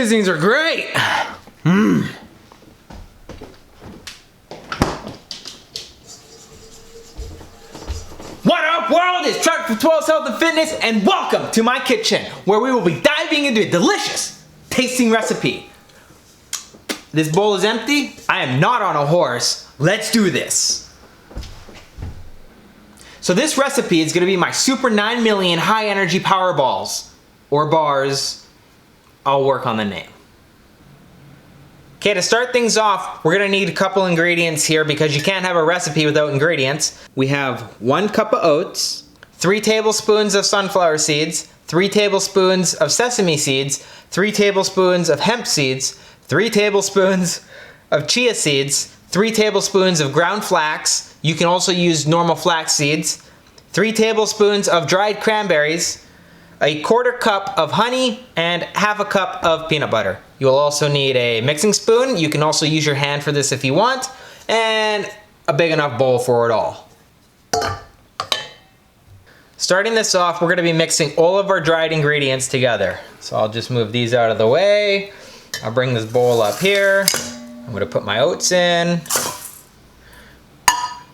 things are great. What up, world? It's Trent from XIIS Health and Fitness, and welcome to my kitchen, where we will be diving into a delicious tasting recipe. This bowl is empty. I am not on a horse. Let's do this. So this recipe is gonna be my Super 9 Million High Energy Power Balls, or bars. I'll work on the name. Okay, to start things off, we're gonna need a couple ingredients here because you can't have a recipe without ingredients. We have 1 cup of oats, 3 tablespoons of sunflower seeds, 3 tablespoons of sesame seeds, 3 tablespoons of hemp seeds, 3 tablespoons of chia seeds, 3 tablespoons of ground flax. You can also use normal flax seeds, 3 tablespoons of dried cranberries, a 1/4 cup of honey, and 1/2 cup of peanut butter. You'll also need a mixing spoon. You can also use your hand for this if you want, and a big enough bowl for it all. Starting this off, we're gonna be mixing all of our dried ingredients together. So I'll just move these out of the way. I'll bring this bowl up here. I'm gonna put my oats in,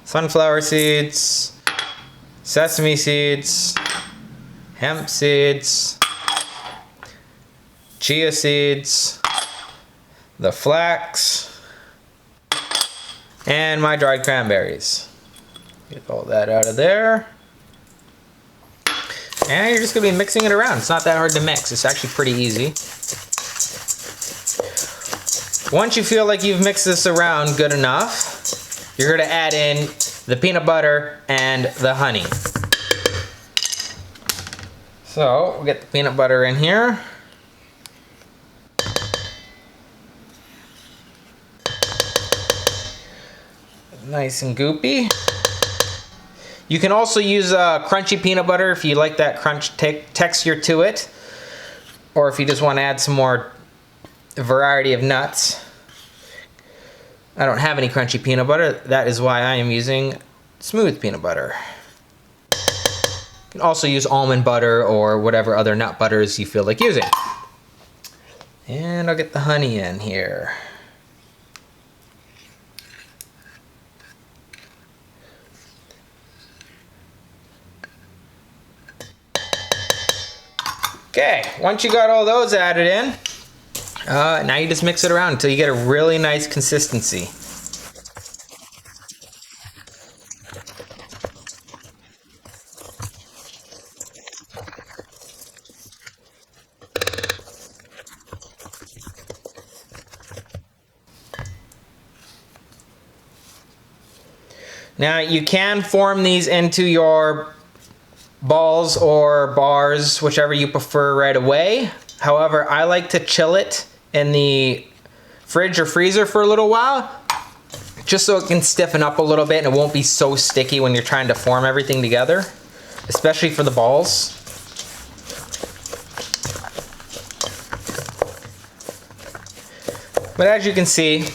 sunflower seeds, sesame seeds, hemp seeds, chia seeds, the flax, and my dried cranberries. Get all that out of there. And you're just gonna be mixing it around. It's not that hard to mix. It's actually pretty easy. Once you feel like you've mixed this around good enough, you're gonna add in the peanut butter and the honey. So we'll get the peanut butter in here. Nice and goopy. You can also use crunchy peanut butter if you like that crunch texture to it, or if you just want to add some more variety of nuts. I don't have any crunchy peanut butter. That is why I am using smooth peanut butter. You can also use almond butter or whatever other nut butters you feel like using. And I'll get the honey in here. Okay, once you got all those added in, now you just mix it around until you get a really nice consistency. Now you can form these into your balls or bars, whichever you prefer, right away. However, I like to chill it in the fridge or freezer for a little while, just so it can stiffen up a little bit and it won't be so sticky when you're trying to form everything together, especially for the balls. But as you can see,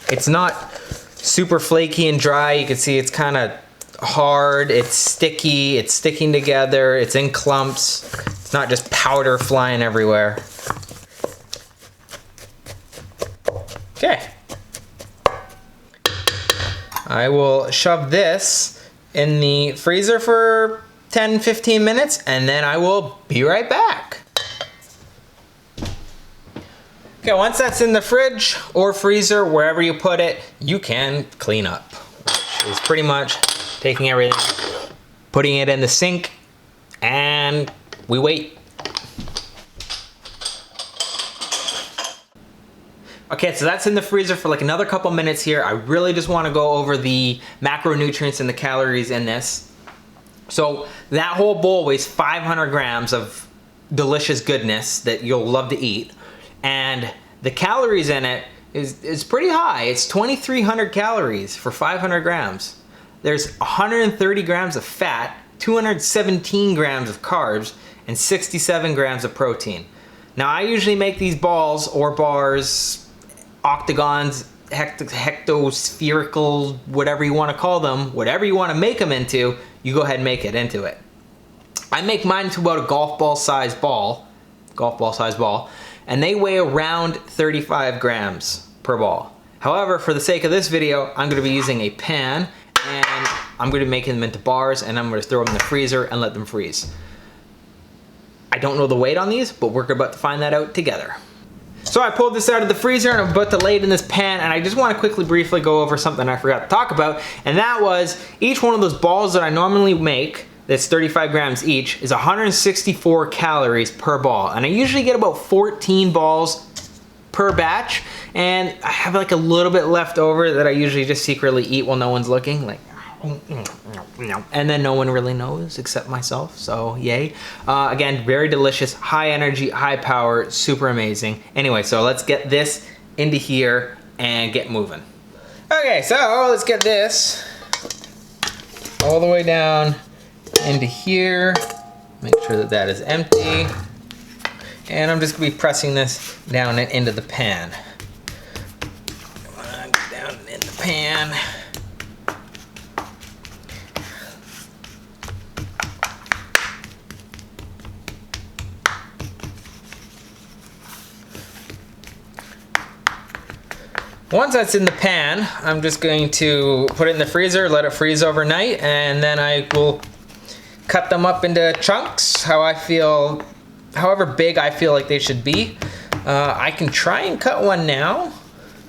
it's not super flaky and dry. You can see it's kind of hard, it's sticky, it's sticking together, it's in clumps. It's not just powder flying everywhere. Okay. I will shove this in the freezer for 10-15 minutes and then I will be right back. Okay, once that's in the fridge or freezer, wherever you put it, you can clean up, which is pretty much taking everything, putting it in the sink, and we wait. Okay, so that's in the freezer for like another couple minutes here. I really just want to go over the macronutrients and the calories in this. So that whole bowl weighs 500 grams of delicious goodness that you'll love to eat. And the calories in it is pretty high. It's 2,300 calories for 500 grams. There's 130 grams of fat, 217 grams of carbs, and 67 grams of protein. Now I usually make these balls or bars, octagons, hectospherical, whatever you want to call them, whatever you want to make them into, you go ahead and make it into it. I make mine into about a golf ball size ball, and they weigh around 35 grams per ball. However, for the sake of this video, I'm gonna be using a pan, and I'm gonna be making them into bars, and I'm gonna throw them in the freezer and let them freeze. I don't know the weight on these, but we're about to find that out together. So I pulled this out of the freezer and I'm about to lay it in this pan, and I just want to quickly briefly go over something I forgot to talk about, and that was each one of those balls that I normally make that's 35 grams each is 164 calories per ball, and I usually get about 14 balls per batch, and I have like a little bit left over that I usually just secretly eat while no one's looking, like, and then no one really knows except myself, so yay. Again, very delicious, high energy, high power, super amazing. Anyway, so let's get this into here and get moving. Okay, so let's get this all the way down into here. Make sure that that is empty. And I'm just gonna be pressing this down and into the pan. Come on, get down in the pan. Once that's in the pan, I'm just going to put it in the freezer, let it freeze overnight, and then I will cut them up into chunks, however big I feel like they should be. I can try and cut one now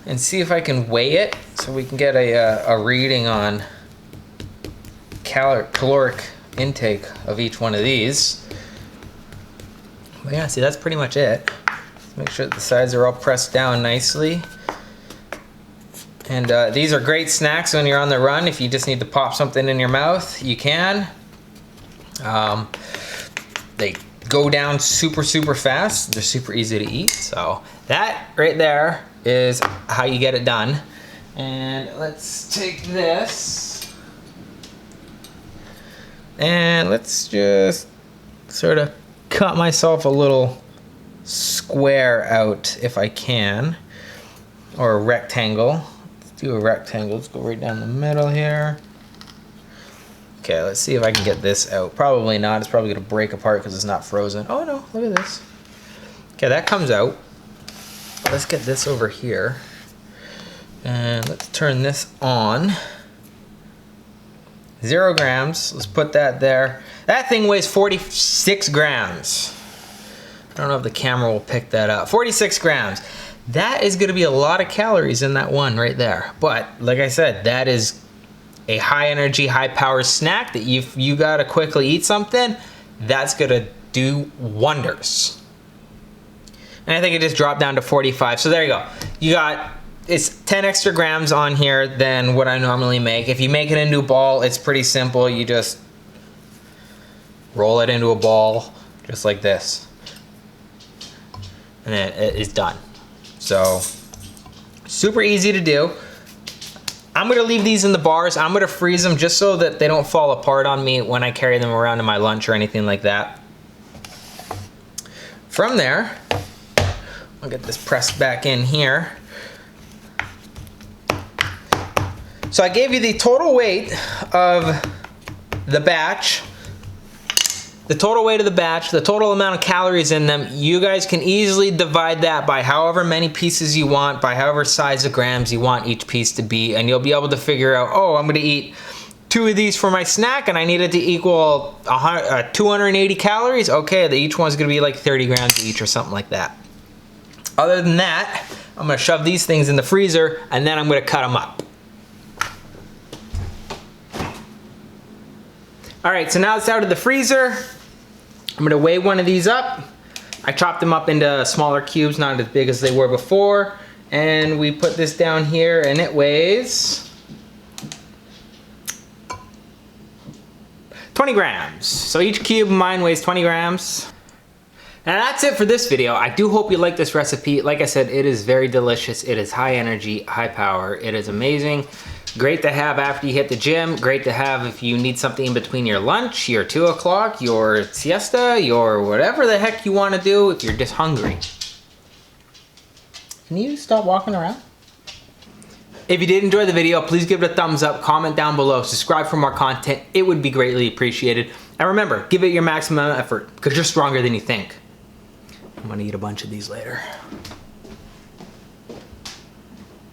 and see if I can weigh it so we can get a reading on caloric intake of each one of these. But yeah, see, that's pretty much it. Make sure that the sides are all pressed down nicely. And these are great snacks when you're on the run. If you just need to pop something in your mouth, you can. They go down super, super fast. They're super easy to eat. So that right there is how you get it done. And let's take this. And let's just sort of cut myself a little square out if I can. Or a rectangle. Do a rectangle. Let's go right down the middle here. Okay, let's see if I can get this out. Probably not. It's probably going to break apart because it's not frozen. Oh no, look at this. Okay, that comes out. Let's get this over here. And let's turn this on. 0 grams. Let's put that there. That thing weighs 46 grams. I don't know if the camera will pick that up. 46 grams. That is going to be a lot of calories in that one right there. But like I said, that is a high energy, high power snack that you got to quickly eat something, that's going to do wonders. And I think it just dropped down to 45. So there you go. You got, it's 10 extra grams on here than what I normally make. If you make it into a ball, it's pretty simple. You just roll it into a ball just like this. And then it is done. So, super easy to do. I'm gonna leave these in the bars. I'm gonna freeze them just so that they don't fall apart on me when I carry them around in my lunch or anything like that. From there, I'll get this pressed back in here. So I gave you the total weight of the batch. The total weight of the batch, the total amount of calories in them, you guys can easily divide that by however many pieces you want, by however size of grams you want each piece to be, and you'll be able to figure out, oh, I'm gonna eat 2 of these for my snack and I need it to equal 280 calories. Okay, each one's gonna be like 30 grams each or something like that. Other than that, I'm gonna shove these things in the freezer and then I'm gonna cut them up. All right, so now it's out of the freezer. I'm gonna weigh one of these up. I chopped them up into smaller cubes, not as big as they were before. And we put this down here and it weighs 20 grams. So each cube of mine weighs 20 grams. And that's it for this video. I do hope you like this recipe. Like I said, it is very delicious. It is high energy, high power. It is amazing. Great to have after you hit the gym. Great to have if you need something in between your lunch, your 2 o'clock, your siesta, your whatever the heck you want to do if you're just hungry. Can you stop walking around? If you did enjoy the video, please give it a thumbs up, comment down below, subscribe for more content. It would be greatly appreciated. And remember, give it your maximum effort because you're stronger than you think. I'm gonna eat a bunch of these later.